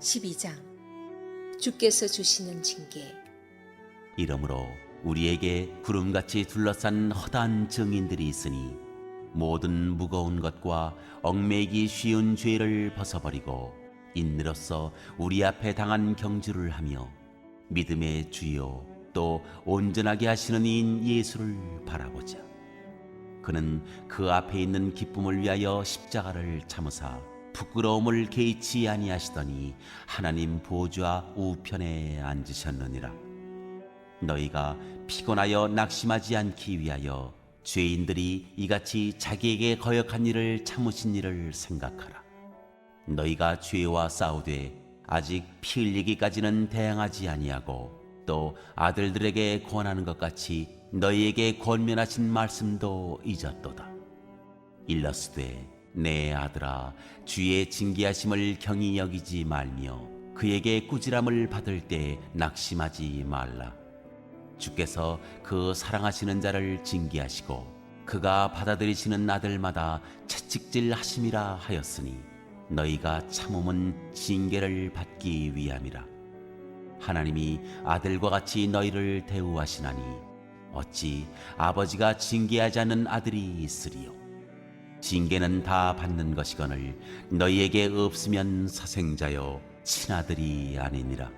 12장 주께서 주시는 징계. 이러므로 우리에게 구름같이 둘러싼 허다한 증인들이 있으니 모든 무거운 것과 얽매이기 쉬운 죄를 벗어버리고 인으로써 우리 앞에 당한 경주를 하며 믿음의 주요 또 온전하게 하시는 이인 예수를 바라보자. 그는 그 앞에 있는 기쁨을 위하여 십자가를 참으사 부끄러움을 개의치 아니하시더니 하나님 보좌 우편에 앉으셨느니라. 너희가 피곤하여 낙심하지 않기 위하여 죄인들이 이같이 자기에게 거역한 일을 참으신 일을 생각하라. 너희가 죄와 싸우되 아직 피 흘리기까지는 대항하지 아니하고 또 아들들에게 권하는 것 같이 너희에게 권면하신 말씀도 잊었도다. 일러스되 내 아들아, 주의 징계하심을 경히 여기지 말며 그에게 꾸지람을 받을 때 낙심하지 말라. 주께서 그 사랑하시는 자를 징계하시고 그가 받아들이시는 아들마다 채찍질 하심이라 하였으니 너희가 참음은 징계를 받기 위함이라. 하나님이 아들과 같이 너희를 대우하시나니 어찌 아버지가 징계하지 않는 아들이 있으리요. 징계는 다 받는 것이거늘 너희에게 없으면 사생자요 친아들이 아니니라.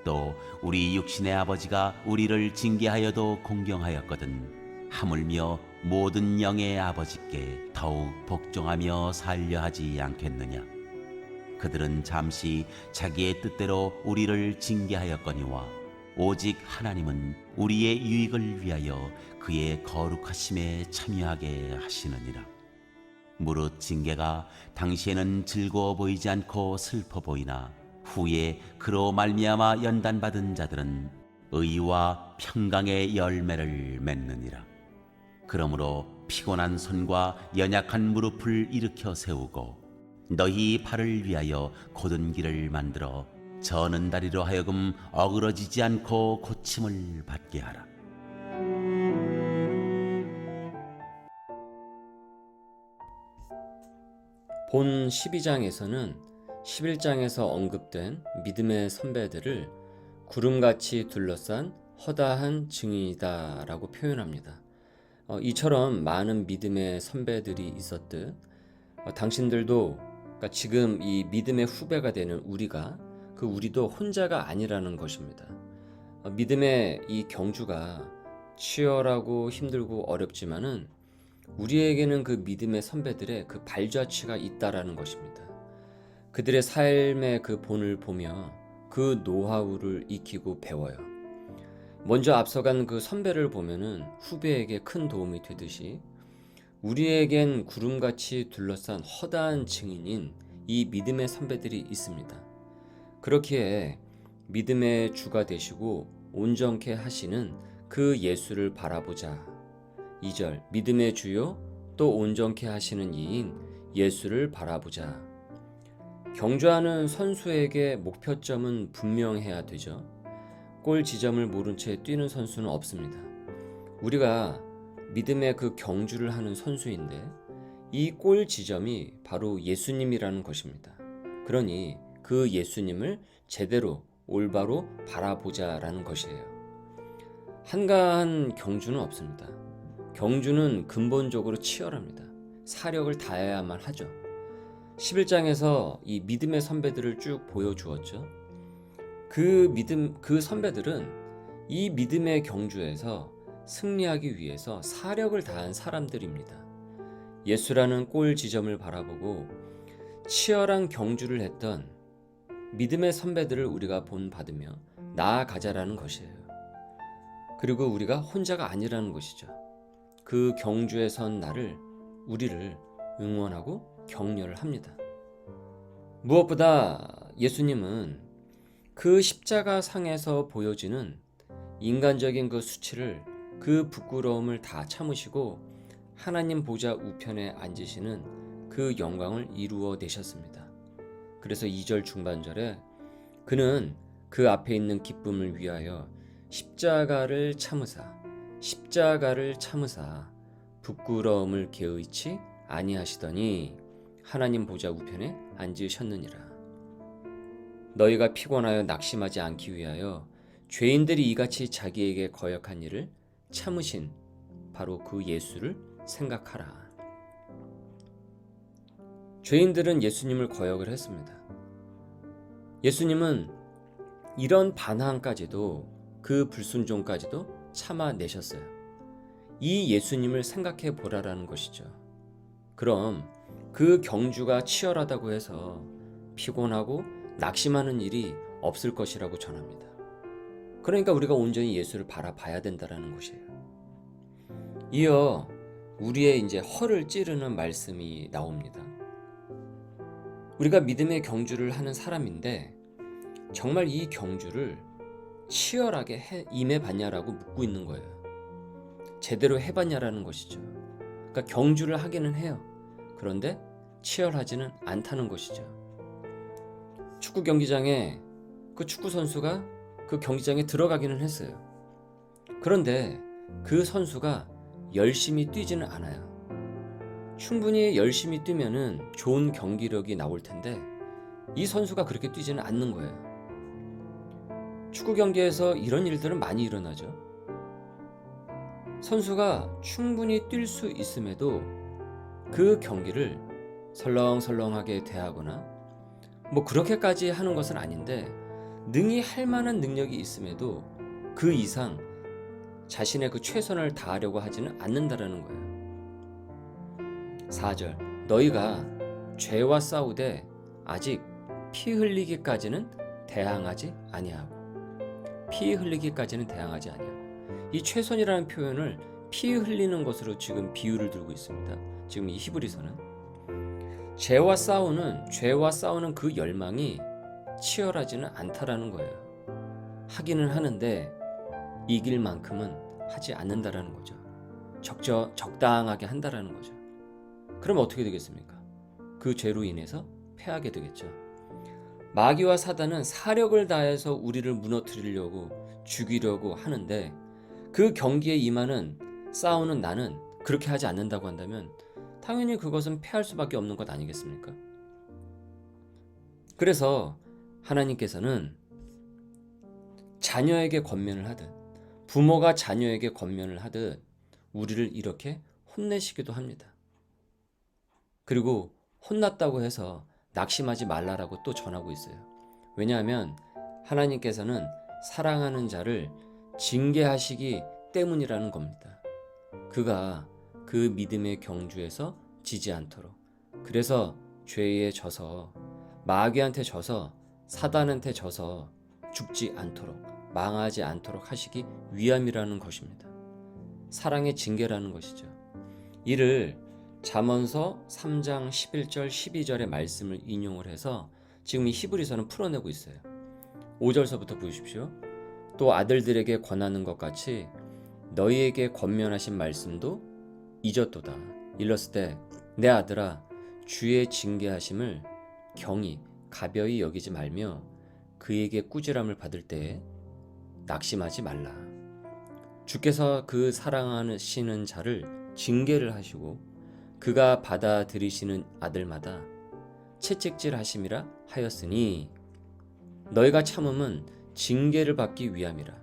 또 우리 육신의 아버지가 우리를 징계하여도 공경하였거든 하물며 모든 영의 아버지께 더욱 복종하며 살려 하지 않겠느냐. 그들은 잠시 자기의 뜻대로 우리를 징계하였거니와 오직 하나님은 우리의 유익을 위하여 그의 거룩하심에 참여하게 하시느니라. 무릇 징계가 당시에는 즐거워 보이지 않고 슬퍼 보이나 후에 그로 말미암아 연단받은 자들은 의와 평강의 열매를 맺느니라. 그러므로 피곤한 손과 연약한 무릎을 일으켜 세우고 너희 발을 위하여 곧은 길을 만들어 저는 다리로 하여금 어그러지지 않고 고침을 받게 하라. 본 12장에서는 11장에서 언급된 믿음의 선배들을 구름같이 둘러싼 허다한 증인이다 라고 표현합니다. 이처럼 많은 믿음의 선배들이 있었듯 당신들도 그러니까 지금 이 믿음의 후배가 되는 우리가 우리도 혼자가 아니라는 것입니다. 믿음의 이 경주가 치열하고 힘들고 어렵지만은 우리에게는 그 믿음의 선배들의 그 발자취가 있다라는 것입니다. 그들의 삶의 그 본을 보며 그 노하우를 익히고 배워요. 먼저 앞서간 그 선배를 보면은 후배에게 큰 도움이 되듯이 우리에겐 구름같이 둘러싼 허다한 증인인 이 믿음의 선배들이 있습니다. 그렇기에 믿음의 주가 되시고 온전케 하시는 그 예수를 바라보자. 2절 믿음의 주요 또 온전케 하시는 이인 예수를 바라보자. 경주하는 선수에게 목표점은 분명해야 되죠. 골 지점을 모른 채 뛰는 선수는 없습니다. 우리가 믿음의 그 경주를 하는 선수인데 이 골 지점이 바로 예수님이라는 것입니다. 그러니 그 예수님을 제대로 올바로 바라보자라는 것이에요. 한가한 경주는 없습니다. 경주는 근본적으로 치열합니다. 사력을 다해야만 하죠. 11장에서 이 믿음의 선배들을 쭉 보여주었죠. 그 선배들은 이 믿음의 경주에서 승리하기 위해서 사력을 다한 사람들입니다. 예수라는 골 지점을 바라보고 치열한 경주를 했던 믿음의 선배들을 우리가 본받으며 나아가자라는 것이에요. 그리고 우리가 혼자가 아니라는 것이죠. 그 경주에 선 우리를 응원하고 격려를 합니다. 무엇보다 예수님은 그 십자가 상에서 보여지는 인간적인 그 수치를 그 부끄러움을 다 참으시고 하나님 보좌 우편에 앉으시는 그 영광을 이루어 내셨습니다. 그래서 2절 중반절에 그는 그 앞에 있는 기쁨을 위하여 십자가를 참으사 부끄러움을 개의치 아니하시더니 하나님 보좌 우편에 앉으셨느니라. 너희가 피곤하여 낙심하지 않기 위하여 죄인들이 이같이 자기에게 거역한 일을 참으신 바로 그 예수를 생각하라. 죄인들은 예수님을 거역을 했습니다. 예수님은 이런 반항까지도, 그 불순종까지도 참아내셨어요. 이 예수님을 생각해 보라라는 것이죠. 그럼 그 경주가 치열하다고 해서 피곤하고 낙심하는 일이 없을 것이라고 전합니다. 그러니까 우리가 온전히 예수를 바라봐야 된다라는 것이에요. 이어 우리의 이제 허를 찌르는 말씀이 나옵니다. 우리가 믿음의 경주를 하는 사람인데 정말 이 경주를 치열하게 임해봤냐라고 묻고 있는 거예요. 제대로 해봤냐라는 것이죠. 그러니까 경주를 하기는 해요. 그런데 치열하지는 않다는 것이죠. 축구 경기장에 그 축구 선수가 그 경기장에 들어가기는 했어요. 그런데 그 선수가 열심히 뛰지는 않아요. 충분히 열심히 뛰면은 좋은 경기력이 나올 텐데 이 선수가 그렇게 뛰지는 않는 거예요. 축구 경기에서 이런 일들은 많이 일어나죠. 선수가 충분히 뛸 수 있음에도 그 경기를 설렁설렁하게 대하거나 뭐 그렇게까지 하는 것은 아닌데 능히 할 만한 능력이 있음에도 그 이상 자신의 그 최선을 다하려고 하지는 않는다라는 거예요. 4절 너희가 죄와 싸우되 아직 피 흘리기까지는 대항하지 아니하고, 피 흘리기까지는 대항하지 아니하고, 이 최선이라는 표현을 피 흘리는 것으로 지금 비유를 들고 있습니다. 지금 이 히브리서는 죄와 싸우는 그 열망이 치열하지는 않다라는 거예요. 하기는 하는데 이길 만큼은 하지 않는다라는 거죠. 적당하게 한다라는 거죠. 그럼 어떻게 되겠습니까? 그 죄로 인해서 패하게 되겠죠. 마귀와 사단은 사력을 다해서 우리를 무너뜨리려고 죽이려고 하는데 그 경기에 임하는 싸우는 나는 그렇게 하지 않는다고 한다면 당연히 그것은 패할 수밖에 없는 것 아니겠습니까? 그래서 하나님께서는 자녀에게 권면을 하듯, 부모가 자녀에게 권면을 하듯 우리를 이렇게 혼내시기도 합니다. 그리고 혼났다고 해서 낙심하지 말라라고 또 전하고 있어요. 왜냐하면 하나님께서는 사랑하는 자를 징계하시기 때문이라는 겁니다. 그가 그 믿음의 경주에서 지지 않도록, 그래서 죄에 져서, 마귀한테 져서, 사단한테 져서 죽지 않도록, 망하지 않도록 하시기 위함이라는 것입니다. 사랑의 징계라는 것이죠. 이를 잠언서 3장 11절 12절의 말씀을 인용을 해서 지금 이 히브리서는 풀어내고 있어요. 5절서부터 보십시오. 또 아들들에게 권하는 것 같이 너희에게 권면하신 말씀도 잊었도다. 일렀을 때 내 아들아 주의 징계하심을 경히 가벼이 여기지 말며 그에게 꾸지람을 받을 때에 낙심하지 말라. 주께서 그 사랑하시는 자를 징계를 하시고 그가 받아들이시는 아들마다 채찍질 하심이라 하였으니 너희가 참음은 징계를 받기 위함이라.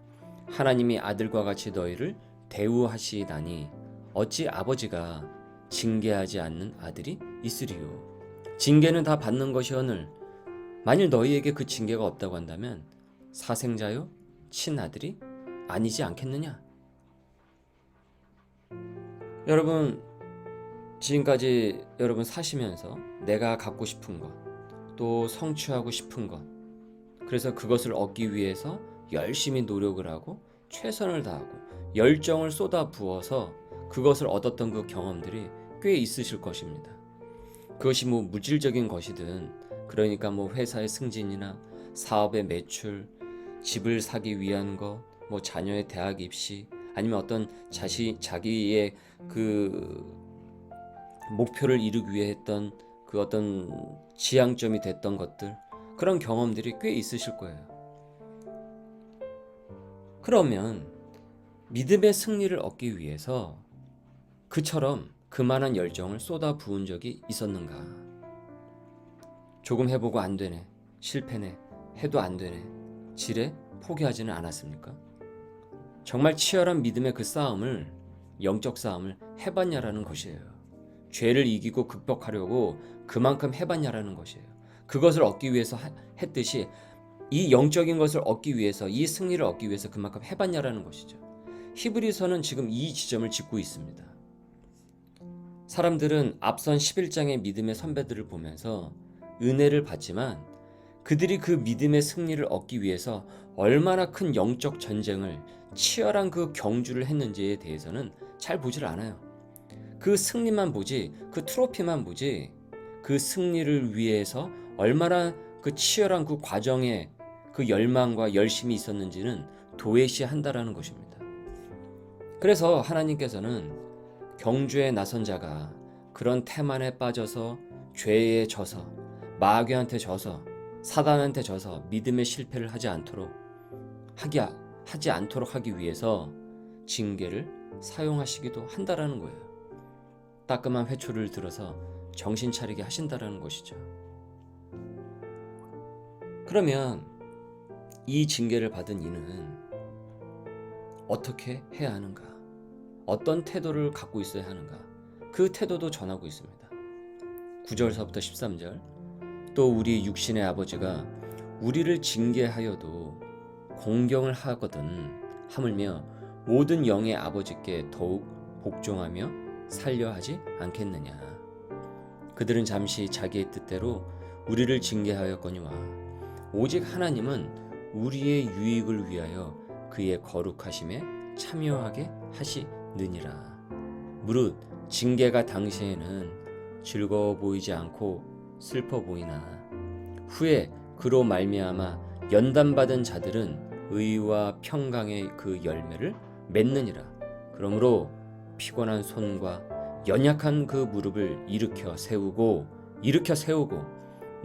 하나님이 아들과 같이 너희를 대우하시다니 어찌 아버지가 징계하지 않는 아들이 있으리요. 징계는 다 받는 것이오늘 만일 너희에게 그 징계가 없다고 한다면 사생자요 친아들이 아니지 않겠느냐. 여러분, 지금까지 여러분 사시면서 내가 갖고 싶은 것, 또 성취하고 싶은 것, 그래서 그것을 얻기 위해서 열심히 노력을 하고 최선을 다하고 열정을 쏟아 부어서 그것을 얻었던 그 경험들이 꽤 있으실 것입니다. 그것이 뭐 물질적인 것이든, 그러니까 뭐 회사의 승진이나 사업의 매출, 집을 사기 위한 것, 뭐 자녀의 대학 입시, 아니면 어떤 자기의 그 목표를 이루기 위해 했던 그 어떤 지향점이 됐던 것들, 그런 경험들이 꽤 있으실 거예요. 그러면 믿음의 승리를 얻기 위해서 그처럼 그만한 열정을 쏟아 부은 적이 있었는가? 조금 해보고 안 되네, 실패네, 해도 안 되네, 지레 포기하지는 않았습니까? 정말 치열한 믿음의 그 싸움을, 영적 싸움을 해봤냐라는 것이에요. 죄를 이기고 극복하려고 그만큼 해봤냐라는 것이에요. 그것을 얻기 위해서 했듯이 이 영적인 것을 얻기 위해서, 이 승리를 얻기 위해서 그만큼 해봤냐라는 것이죠. 히브리서는 지금 이 지점을 짚고 있습니다. 사람들은 앞선 11장의 믿음의 선배들을 보면서 은혜를 받지만 그들이 그 믿음의 승리를 얻기 위해서 얼마나 큰 영적 전쟁을, 치열한 그 경주를 했는지에 대해서는 잘 보질 않아요. 그 승리만 보지, 그 트로피만 보지, 그 승리를 위해서 얼마나 그 치열한 그 과정에 그 열망과 열심이 있었는지는 도외시한다라는 것입니다. 그래서 하나님께서는 경주에 나선 자가 그런 태만에 빠져서 죄에 져서 마귀한테 져서 사단한테 져서 믿음의 실패를 하지 않도록 하기 위해서 징계를 사용하시기도 한다라는 거예요. 따끔한 회초리를 들어서 정신 차리게 하신다라는 것이죠. 그러면 이 징계를 받은 이는 어떻게 해야 하는가? 어떤 태도를 갖고 있어야 하는가? 그 태도도 전하고 있습니다. 9절서부터 13절. 또 우리 육신의 아버지가 우리를 징계하여도 공경을 하거든 하물며 모든 영의 아버지께 더욱 복종하며 살려 하지 않겠느냐. 그들은 잠시 자기의 뜻대로 우리를 징계하였거니와 오직 하나님은 우리의 유익을 위하여 그의 거룩하심에 참여하게 하시느니라. 무릇 징계가 당시에는 즐거워 보이지 않고 슬퍼 보이나 후에 그로 말미암아 연단받은 자들은 의와 평강의 그 열매를 맺느니라. 그러므로 피곤한 손과 연약한 그 무릎을 일으켜 세우고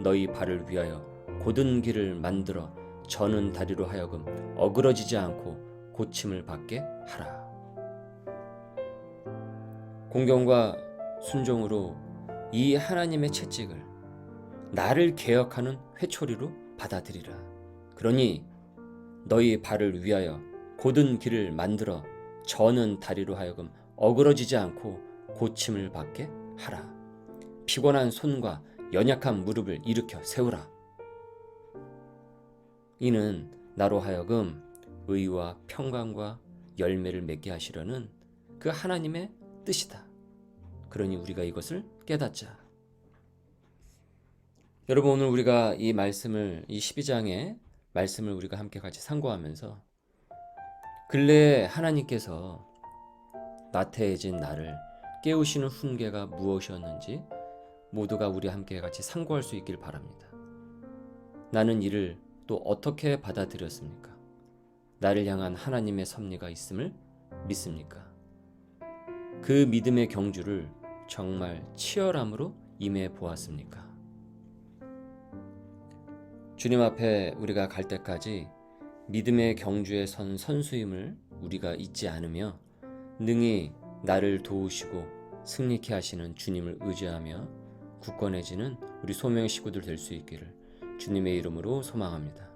너희 발을 위하여 곧은 길을 만들어 저는 다리로 하여금 어그러지지 않고 고침을 받게 하라. 공경과 순종으로 이 하나님의 채찍을 나를 개혁하는 회초리로 받아들이라. 그러니 너희 발을 위하여 곧은 길을 만들어 저는 다리로 하여금 어그러지지 않고 고침을 받게 하라. 피곤한 손과 연약한 무릎을 일으켜 세우라. 이는 나로 하여금 의와 평강과 열매를 맺게 하시려는 그 하나님의 뜻이다. 그러니 우리가 이것을 깨닫자. 여러분, 오늘 우리가 이 말씀을, 이 12장의 말씀을 우리가 함께 같이 상고하면서 근래에 하나님께서 나태해진 나를 깨우시는 훈계가 무엇이었는지 모두가 우리 함께 같이 상고할 수 있길 바랍니다. 나는 이를 또 어떻게 받아들였습니까? 나를 향한 하나님의 섭리가 있음을 믿습니까? 그 믿음의 경주를 정말 치열함으로 임해 보았습니까? 주님 앞에 우리가 갈 때까지 믿음의 경주에 선 선수임을 우리가 잊지 않으며 능히 나를 도우시고 승리케 하시는 주님을 의지하며 굳건해지는 우리 소명의 식구들 될 수 있기를 주님의 이름으로 소망합니다.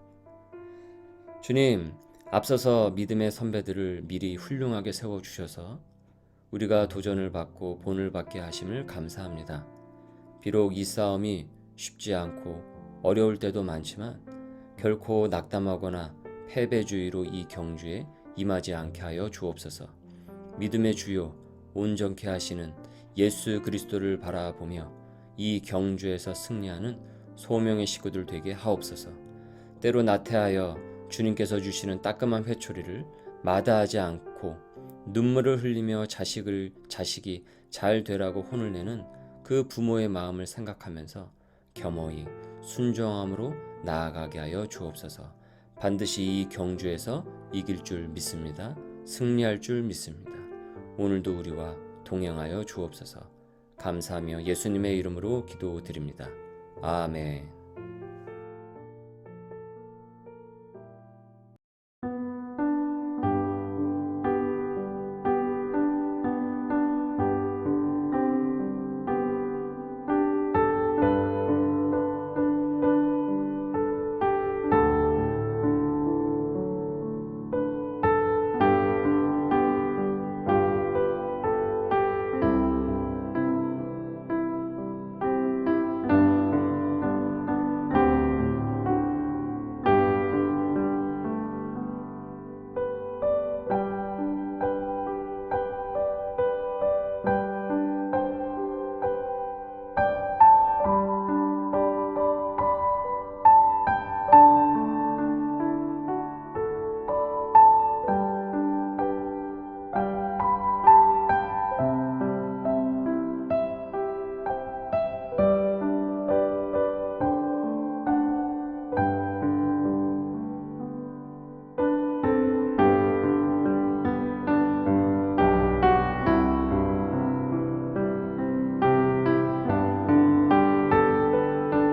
주님, 앞서서 믿음의 선배들을 미리 훌륭하게 세워주셔서 우리가 도전을 받고 본을 받게 하심을 감사합니다. 비록 이 싸움이 쉽지 않고 어려울 때도 많지만 결코 낙담하거나 패배주의로 이 경주에 임하지 않게 하여 주옵소서. 믿음의 주요 온전케 하시는 예수 그리스도를 바라보며 이 경주에서 승리하는 소명의 식구들 되게 하옵소서. 때로 나태하여 주님께서 주시는 따끔한 회초리를 마다하지 않고 눈물을 흘리며 자식이 잘 되라고 혼을 내는 그 부모의 마음을 생각하면서 겸허히 순종함으로 나아가게 하여 주옵소서. 반드시 이 경주에서 이길 줄 믿습니다. 승리할 줄 믿습니다. 오늘도 우리와 동행하여 주옵소서. 감사하며 예수님의 이름으로 기도드립니다. 아멘.